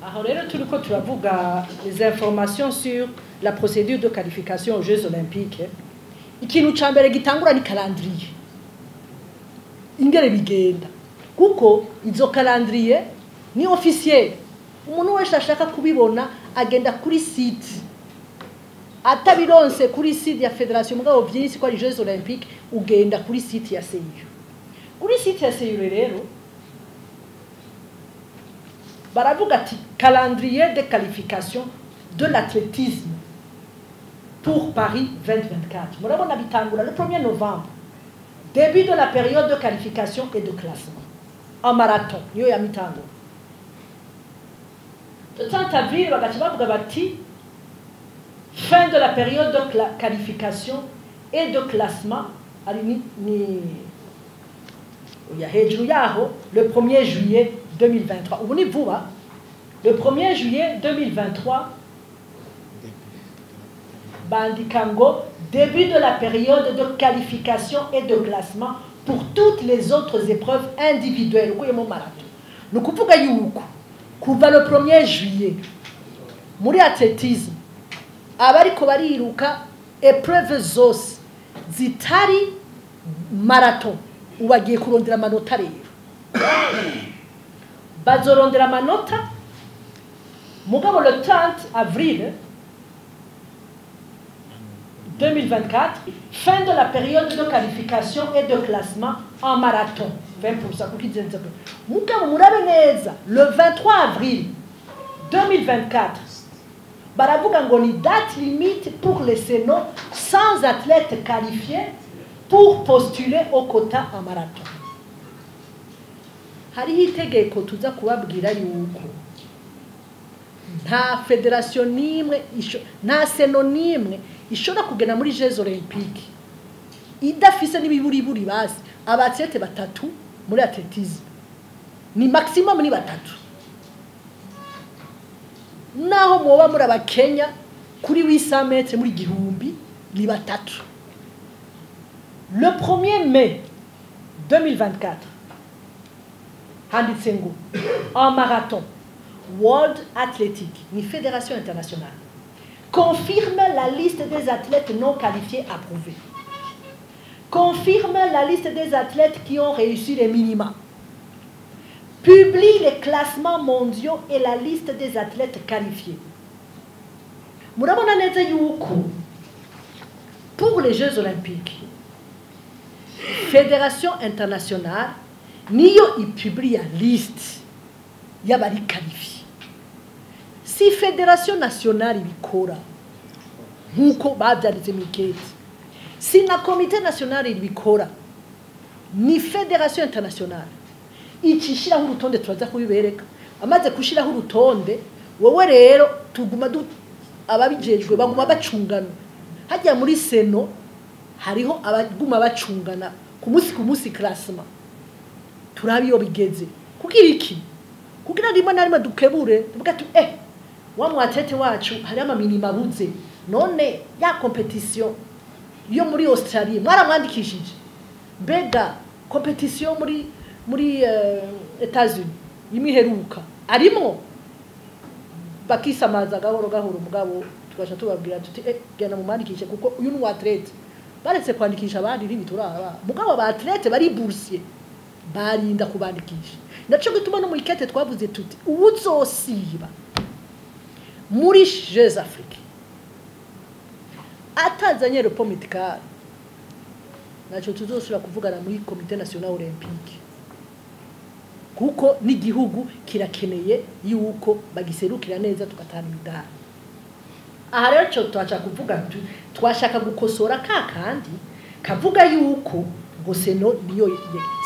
Alors là, tout le coup, tu vas voir les informations sur la procédure de qualification aux Jeux Olympiques. Ikintu ca mbere gitangura ni calendrier. Ingere bigenda. Kuko izo calendrier ni officiel. Umuntu wese ashaka kubibona agenda kuri site. Atabironse kuri site ya Federation mugabo byinshi ko ari Jeux Olympiques ugenda kuri site ya CEU. Kuri site ya CEU rero baravuga ati calendrier de qualification de l'athlétisme pour Paris 2024. Murabona bitangura le 1er novembre. Début de la période de qualification et de classement. En marathon, niyo ya mitango. Le 30 avril bagacha bavuga bati fin de la période de qualification et de classement ari ni ya hejuru yaho le 1er juillet 2023. Ubu ni vuba. Le 1er juillet 2023 Bandikango, début de la période de qualification et de classement pour toutes les autres épreuves individuelles. Nous kuvuga yuko kuva le 1er juillet muri athlétisme abariko bariruka épreuve zose zitari marathon ubagiye kurondera amanota rero bazorondera amanota mugabo le 30 avril 2024, fin de la période de qualification et de classement en marathon. 20%. Le 23 avril 2024, baravuga ngo ni date limite pour les sénats sans athlètes qualifiés pour postuler au quota en marathon. Hariho itegeko tuza kubabwira yuko nta federation nimwe nta seno nimwe ishobora kugena muri Jeux Olympiques idafise n'ibiburiburi basi abatlete batatu muri athlétisme ni maximum ni batatu naho mwoba muri abakenya kuri 800 mètres muri gihumbi ni batatu. Le 1er mai 2024 handitse ngo en marathon World Athletic, une fédération internationale, confirme la liste des athlètes non qualifiés approuvés. Confirme la liste des athlètes qui ont réussi les minima. Publie les classements mondiaux et la liste des athlètes qualifiés. Murabona neza yuko pour les Jeux Olympiques, Fédération internationale niyo publie la liste y'abari qualifiés. Si Fédération nationale ibikora nkuko babyanditse mikete, si na Comité national ibikora, ni Fédération internationale icishiraho urutonde turaza kubibereka. Amaze kushiraho urutonde, wowe rero tuguma ababijejwe baguma bacungana. Hajya muri seno hariho abaguma bacungana ku munsi classement. Turabiyo bigeze. Kugira iki? Kugira rimwe na rimwe dukebure, tuvuga tu wa mwatete wacu hari amaminima buze. None ya competition yo muri Australia mwaramwandikishije. Mbega competition muri Etats-Unis imiheruka arimo bakisamaza gahoro mugabo twasha tubabwira tuti gena mu mwandikishe kuko uyu ni athlete baretse kwandikisha abandi n'ibituraba mugabo aba athlete bari boursier barinda kubandikisha. Naco gituma no mu ikete twavuze tuti ubuzosiba muri Jeux Afrique atazanye le pomitical naco tuzosubira kuvugana muri Comité national olympique kuko n'igihugu kirakeneye yuko bagiserukira neza tugatana imidari. Aha rero cyo twashaka kuvuga twashaka gukosora kandi kavuga yuko ngo seno niyo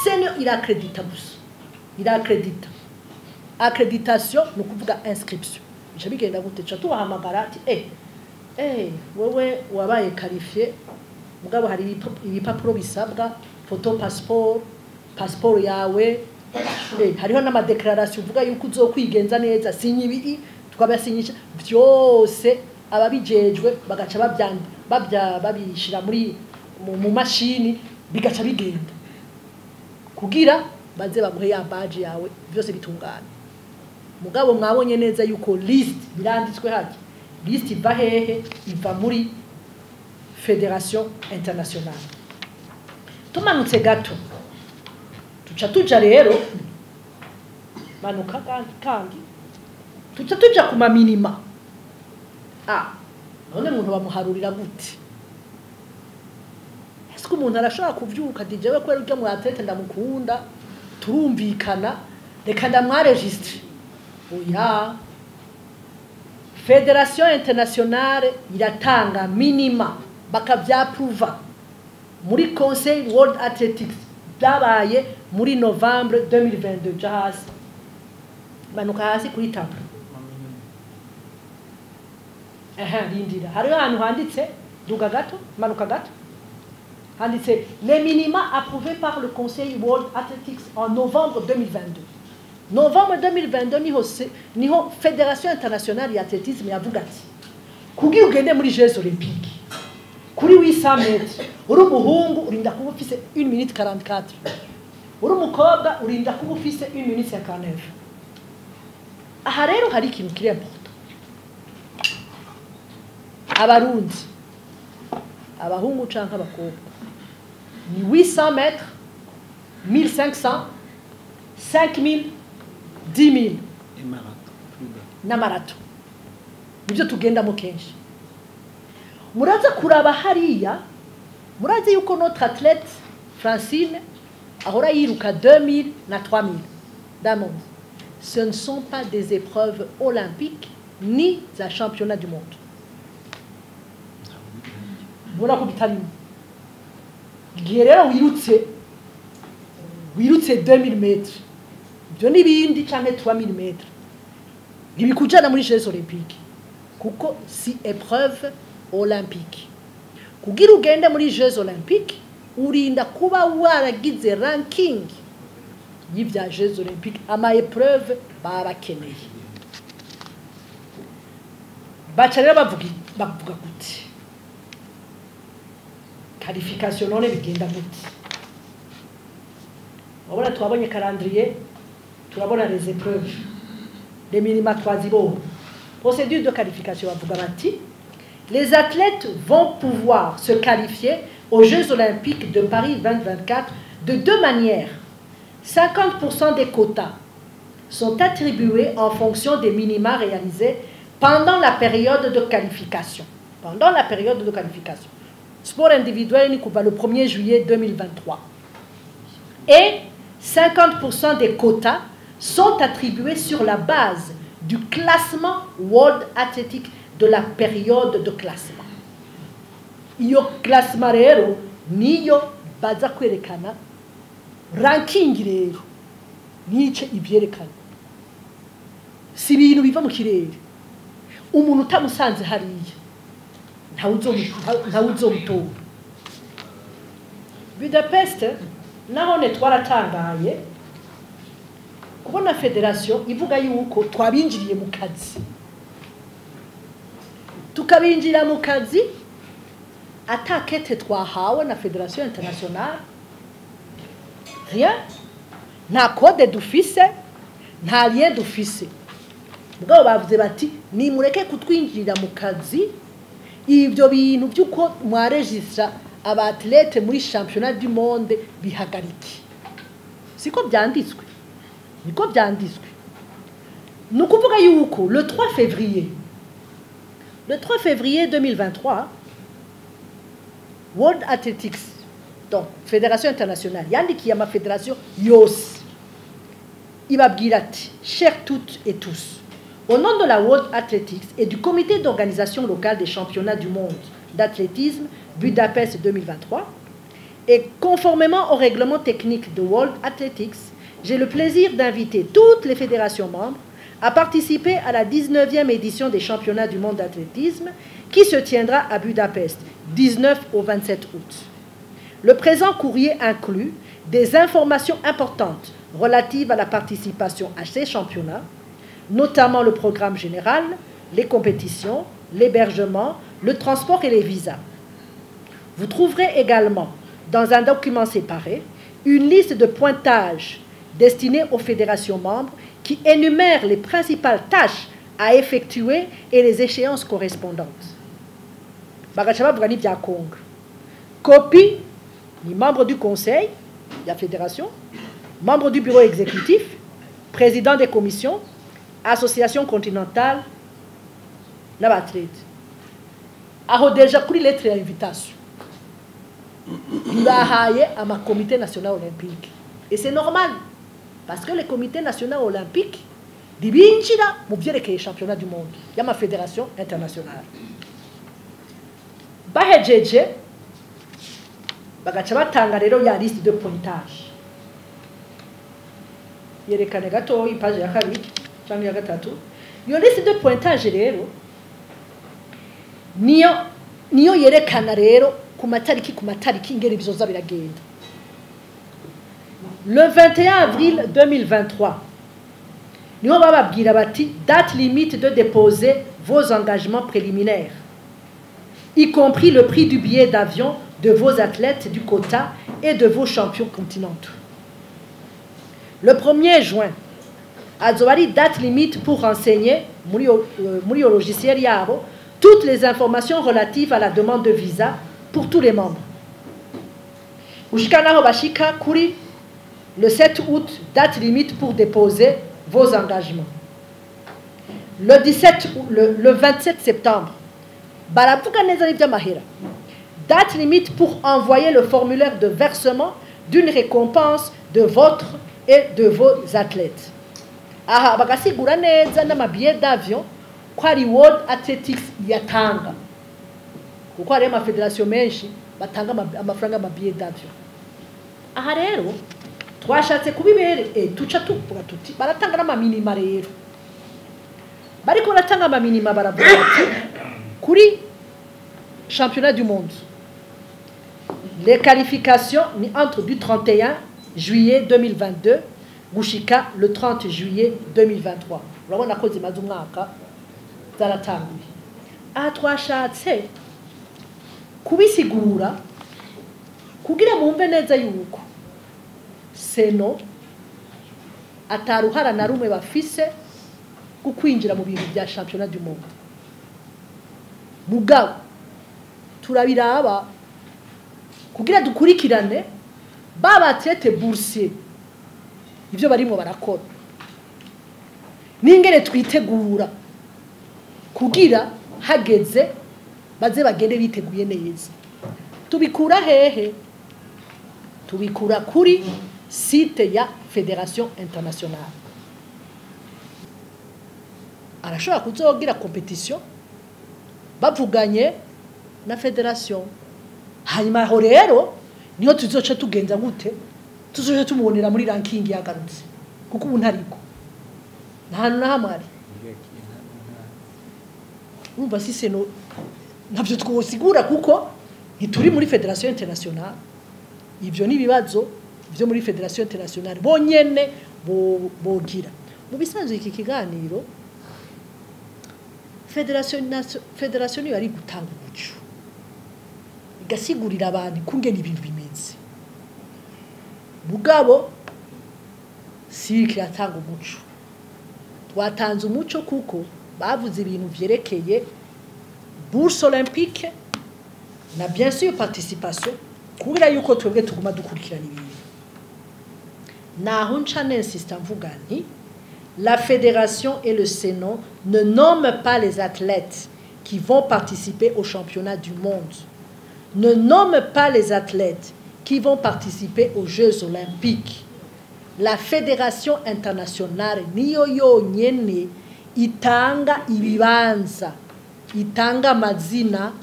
seno iraccredita gusa iraccredita accréditation no kuvuga inscription bica bigenda gute cha tubahamagara ati wewe wabaye qualifié mugabo hari ibipapuro bisabwa photo passport yawe hariho n'ama declaration uvuga yuko uzokwigenza neza sinye ibiri twabasinyisha byose ababijejwe bagaca babishira mu mashini bigaca bigenda kugira baze bamuhe ya badge yawe byose bitungana. mugabo mwabonye neza yuko liste biranditswe hati liste iva hehe iva muri Fédération internationale. Tumanutse gato tuca tuja rero manuka kandi tuca tuja ku maminima. None umuntu bamuharurira gute? Ese umuntu arashobora kuvyuka ati jewe kwera urya mu atete ndamukunda turumvikana reka ndamwaregistre? Oya, Fédération internationale iratanga minima bakavyapruva muri Conseil World Athletics byabaye muri Novembre 2022 jahasi manuka hasi kuri tableau. Rindira hari ahantu handitse duga gato manuka gato handitse les minima approuvés par le Conseil World Athletics en novembre 2022. Novembre 2022 niho Fédération internationale y'athlétisme yavuga ati kugira ugende muri Jeux olympiques kuri 800 mètres uri umuhungu urinda kuba ufise 1 minute 44, uri umukobwa urinda kuba ufise 1 minute 59. Aha rero hari ikintu kiri important. Abarundi abahungu canke abakobwa ni 800 mètres, 1500, 5000, 10 000 na marato nibyo tugendamo kenshi. Muraza kuraba hariya murazi yuko notre athlète Francine ahora yiruka 2000 na 3000 d'amende. Ce ne sont pas des épreuves olympiques ni des championnats du monde. Mura kubitanimo igihe rero wirutse 2000 mètres byo nibindi cyane 3000 mètres ntibikujana muri Jeux olympiques kuko si épreuve olympique. Kugira ugende muri Jeux olympiques urinda kuba waragize ranking y'ivya Jeux olympiques ama épreuve babakeneye. Baca rero bavuga gute qualification none bigenda gute? Wabona twabonye calendrier, turabona les épreuves, les minima twazibonye. Procédure de qualification bavuga bati les athlètes vont pouvoir se qualifier aux Jeux olympiques de Paris 2024 de deux manières. 50% des quotas sont attribués en fonction des minima réalisés pendant la période de qualification. Pendant la période de qualification. Sport individuel ni kuva le 1er juillet 2023. Et 50% des quotas sont attribués sur la base du classement World Athletic de la période de classement. Iyo classement rero niyo baza kwerekana ranking rero nice ibyerekana. Si ibintu biva mu kirere. Umuntu utamusanze hariya ntawuzomutora. Budapest nahone twaratangaye kubona federation ivuga yuko twabinjiriye mu kazi. Tukabinjira mu kazi atakete twahawe na Fédération internationale. Rien. Nta code dufise, nta lien dufise. Mugabo bavuze bati ni mureke kutwinjira mu kazi ivyo bintu byuko mwaregistra abatlete muri championnat du monde bihagariki. Siko byanditswe. Niko byanditswe. Nukuvuga yuko le 3 février 2023 World Athletics, donc Fédération internationale yandikiye ama fédération yose ibabwira ati chers toutes et tous, au nom de la World Athletics et du comité d'organisation locale des championnats du monde d'athlétisme Budapest 2023 et conformément au règlement technique de World Athletics, j'ai le plaisir d'inviter toutes les fédérations membres à participer à la 19e édition des championnats du monde d'athlétisme qui se tiendra à Budapest, 19 au 27 août. Le présent courrier inclut des informations importantes relatives à la participation à ces championnats, notamment le programme général, les compétitions, l'hébergement, le transport et les visas. Vous trouverez également, dans un document séparé, une liste de pointages destinée aux fédérations membres qui énumère les principales tâches à effectuer et les échéances correspondantes. Bagacha bavuga n'ibya Kongo. Copie ni membre du conseil de la fédération, membre du bureau exécutif, président des commissions, association continentale n'abathlètes. Aho déjà kuri lettre d'invitation. Bibahaye à ma comité national olympique. Et c'est normal parce que le comité national olympique dibinjira mu byerekeye championnat du monde ya ma fédération internationale. Bahejeje bagaca batanga rero ya liste de pointage. Yerekane gato page ya kabiri cyangwa ya gatatu. Iyo liste de pointage rero niyo yerekana rero ku matariki ingeri bizoza biragenda. Le 21 avril 2023 niho bababwira bati date limite de déposer vos engagements préliminaires, y compris le prix du billet d'avion de vos athlètes du quota et de vos champions continentaux. Le 1er juin, azobari date limite pour renseigner muri yo logiciel yabo toutes les informations relatives à la demande de visa pour tous les membres. Ushika naho bashika kuri le 7 août, date limite pour déposer vos engagements. Le 27 septembre, baravuga neza n'ivy'amahera. Date limite pour envoyer le formulaire de versement d'une récompense de votre et de vos athlètes. Aha bagasigura neza n'amabillet d'avion ko ari World Athletics yatanga. Kuko ari ama fédération menshi batanga amafaranga amabillet d'avion. Aha rero twashatse kubibere tuca tuvuga tuti baratanga n'amaminima rero. Bariko baratanga amaminima baravuga ati kuri championnat du monde. Les qualifications ni entre du 31 juillet 2022 gushika le 30 juillet 2023. Urabona ko zimaze umwaka zaratanguye. Aha twashatse kubisigura kugira mumve neza yuko seno ataruhara na rumwe bafise kukwinjira mu bintu bya championnat du monde. Mugabo turabiraba kugira dukurikirane babatete boursier ivyo barimo barakora ningere twitegura kugira hageze baze bagende biteguye neza. Tubikura hehe? Tubikura kuri site ya Fédération Internationale. Arashobora kuzogira competition bavuganye na fédération. Hanyuma ho rero niyo tuzoca tugenza gute? Tuzoca tumubonera muri ranking yagarutse. Kuko ubu ntariko. Nta hamwe. Umva si seno navyo twosigura kuko ntituri muri Fédération Internationale. Ivyo ni bibazo byo muri Fédération Internationale bonyene bogira. Mu bisanzwe iki kiganiro Fédération niyo ari gutanga umuco. Igasigurira abantu kungena ibintu bimeze. Mugabo si kiratanga umuco. Twatanze umuco kuko bavuze ibintu vyerekeye bourse olympique na bien sûr participation kugira yuko twebwe tuguma dukurikirana ibintu. Naho nca n'insista mvuga nti la fédération et le Sénat ne nomment pas les athlètes qui vont participer au championnat du monde. Ne nomment pas les athlètes qui vont participer aux Jeux olympiques. La fédération internationale niyo yonyene itanga ibibanza, itanga mazina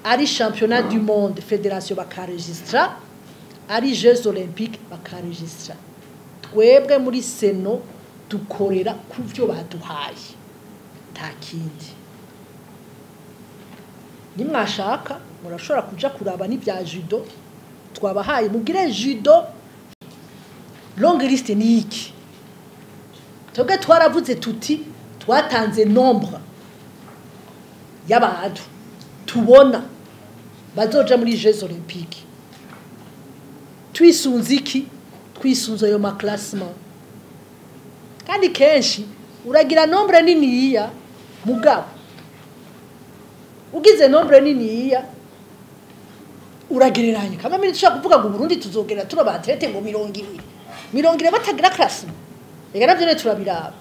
ari championnat du monde fédération bakaregistra, ari Jeux olympiques bakaregistra. Twebwe muri Seno dukorera kuvyo baduhaye nta kindi. Nimwashaka murashobora kuja kuraba n'ibya judo twabahaye mugire judo longue liste ni iki. Twebwe twaravuze tuti twatanze nombre y'abantu tubona bazoja muri Jeux olympiques. Twisunze iki? Twisunze yo ma classement. kandi kenshi uragira nombre niniya mugabo ugize nombre niniya uragereranya kama mimi dushaka kuvuga ngo Burundi tuzogera turoba atlete ngo 200 batagira classement ega navyo ne turabiraba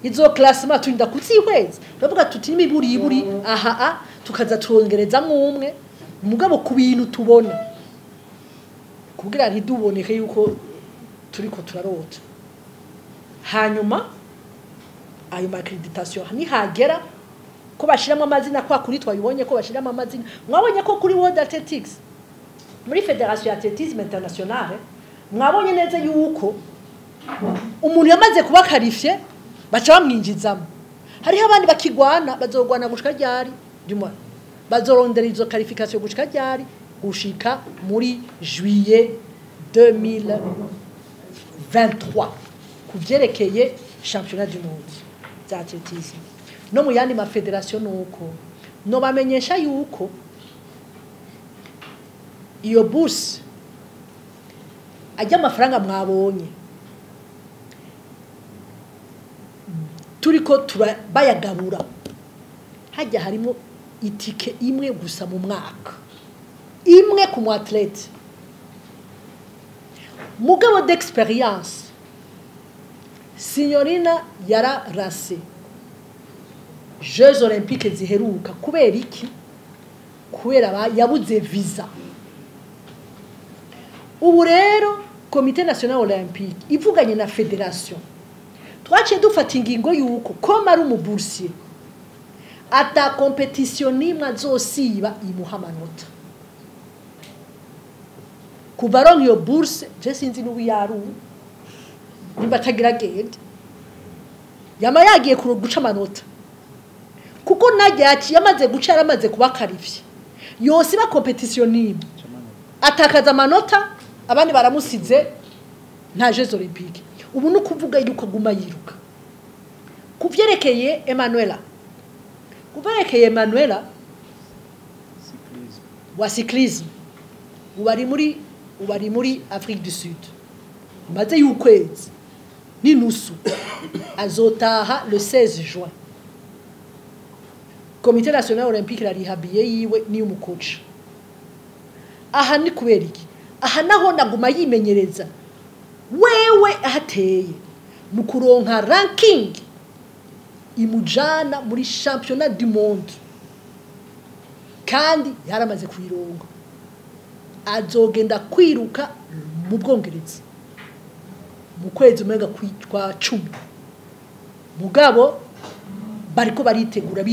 izo classement turinda kuzihweza bavuga tuti imiburi aha tukaza turongerezamwe umwe mugabo ku bintu tubona kugira ntiduboneke yuko turiko turarota hanyuma ayo accreditation ni hagera ko bashiramo amazina kwa kuri twabibonye ko bashiramo amazina mwabonye ko kuri World Athletics muri Federation Athletisme Internationale mwabonye neza yuko umuntu yamaze kuba qualifié baca bamwinjizamo hariho abandi bakigwana bazogwana gushika ryari ndimo bazorondera izo qualification gushika ryari gushika muri juillet 2023 kuvyerekeye championnat du monde za athlétisme no mu yandi ma federation nuko no bamenyesha yuko iyo bourse ajya amafaranga mwabonye turiko bayagabura hajya harimo itike imwe gusa mu mwaka imwe ku athlete mugabo d'expérience signorina yara rase Jeux olympiques ziheruka kubera iki kubera yabuze visa ubu rero Comité national olympique ivuganye na federation twaciye dufata ingingo yuko ko mari umubursier ata competition nimwe azosiba imuha amanota kubaronka iyo bourse je sinzi n'ubu yaru nimba tagira gende yama yagiye guca amanota kuko najya yaciye amaze guca yaramaze kuba qualifié yose ba competition nimwe atakaza amanota abandi baramusize nta Jeux olympiques ubu no kuvuga yuko guma yiruka kuvyerekeye Emmanuela wa cyclisme ubari muri Afrique du Sud maze y'ukwezi ni nusu azotaha le 16 juin Comité national olympique la rihabiye yiwe ni umukoci aha ni kubera iki aha naho naguma yimenyereza wewe ahateye mukuronka ranking imujana muri championnat du monde kandi yaramaze kwironga azogenda kwiruka mu Bwongereza mu kwezi umenga kwa 10 mugabo bariko baritegura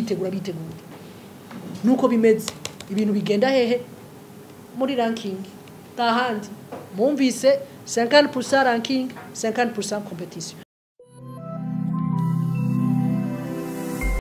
nuko bimeze ibintu bigenda hehe muri ranking tahandi mumvise 50% ranking 50% competition